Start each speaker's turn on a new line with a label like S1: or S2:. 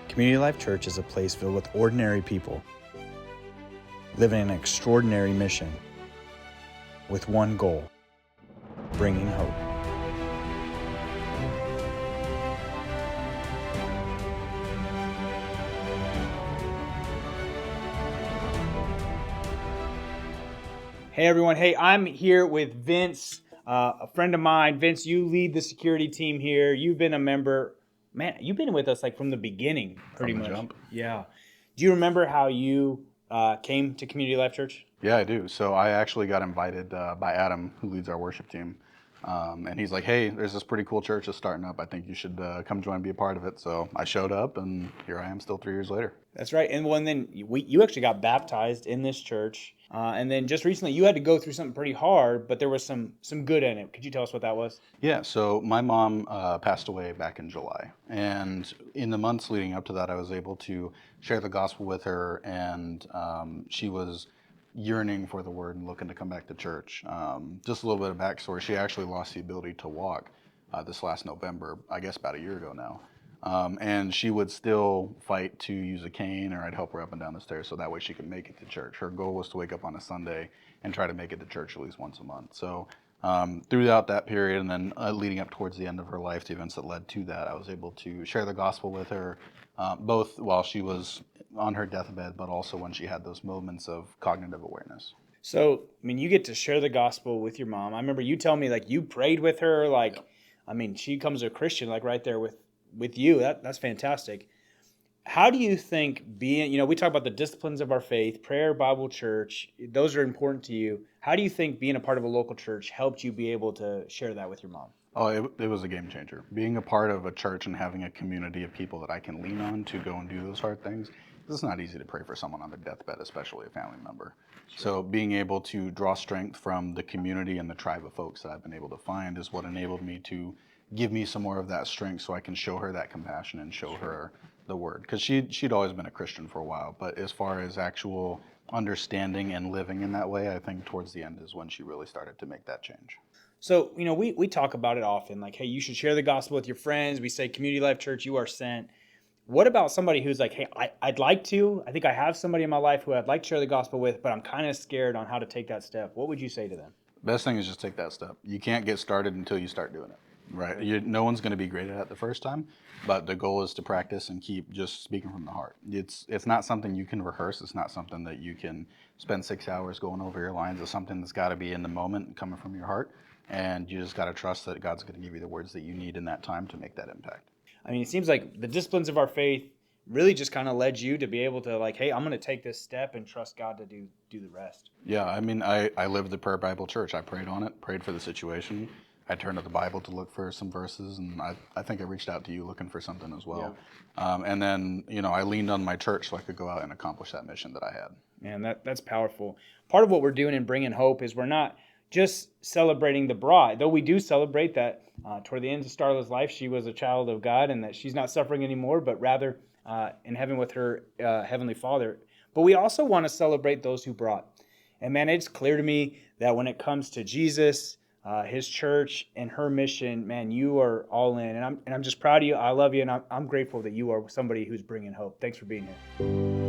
S1: Community Life Church is a place filled with ordinary people living an extraordinary mission with one goal: bringing hope.
S2: Hey everyone, hey, I'm here with Vince, a friend of mine. Vince, you lead the security team here. You've been a member, man, you've been with us like from the beginning, pretty
S3: From the
S2: much.
S3: jump.
S2: Yeah. Do you remember how you came to Community Life Church?
S3: Yeah, I do. So I actually got invited by Adam, who leads our worship team. And he's like, hey, there's this pretty cool church that's starting up. I think you should come join and be a part of it. So I showed up, and here I am still 3 years later.
S2: That's right. And then you actually got baptized in this church. And then just recently you had to go through something pretty hard, but there was some good in it. Could you tell us what that was?
S3: Yeah, so my mom passed away back in July. And in the months leading up to that, I was able to share the gospel with her, and she was yearning for the word and looking to come back to church. Just a little bit of backstory: she actually lost the ability to walk this last November, I guess about a year ago now. And she would still fight to use a cane, or I'd help her up and down the stairs so that way she could make it to church. Her goal was to wake up on a Sunday and try to make it to church at least once a month. So throughout that period, and then leading up towards the end of her life, the events that led to that, I was able to share the gospel with her, both while she was on her deathbed, but also when she had those moments of cognitive awareness.
S2: So, I mean, you get to share the gospel with your mom. I remember you telling me like you prayed with her, like,
S3: Yep.
S2: I mean, she becomes a Christian like right there with you. That's fantastic. How do you think being, we talk about the disciplines of our faith, prayer, Bible, church, those are important to you. How do you think being a part of a local church helped you be able to share that with your mom?
S3: Oh, it was a game changer. Being a part of a church and having a community of people that I can lean on to go and do those hard things. It's not easy to pray for someone on their deathbed, especially a family member. Sure. So being able to draw strength from the community and the tribe of folks that I've been able to find is what enabled me to give me some more of that strength so I can show her that compassion and show her the word. Because she'd always been a Christian for a while, but as far as actual understanding and living in that way, I think towards the end is when she really started to make that change.
S2: So, we talk about it often, like, hey, you should share the gospel with your friends. We say, Community Life Church, you are sent. What about somebody who's like, hey, I'd like to, I think I have somebody in my life who I'd like to share the gospel with, but I'm kind of scared on how to take that step. What would you say to them?
S3: Best thing is just take that step. You can't get started until you start doing it, right? No one's going to be great at it the first time, but the goal is to practice and keep just speaking from the heart. It's not something you can rehearse. It's not something that you can spend 6 hours going over your lines. It's something that's got to be in the moment and coming from your heart, and you just got to trust that God's going to give you the words that you need in that time to make that impact.
S2: I mean, it seems like the disciplines of our faith really just kind of led you to be able to like, hey, I'm going to take this step and trust God to do the rest.
S3: Yeah, I mean, I lived the prayer Bible church. I prayed on it, prayed for the situation. I turned to the Bible to look for some verses, and I think I reached out to you looking for something as well. Yeah. And then, I leaned on my church so I could go out and accomplish that mission that I had.
S2: Man, that's powerful. Part of what we're doing in Bringing Hope is we're not just celebrating the bride, though we do celebrate that toward the end of Starla's life, she was a child of God and that she's not suffering anymore, but rather in heaven with her Heavenly Father. But we also want to celebrate those who brought. And man, it's clear to me that when it comes to Jesus, his church, and her mission, man, you are all in. And I'm just proud of you. I love you, and I'm grateful that you are somebody who's bringing hope. Thanks for being here.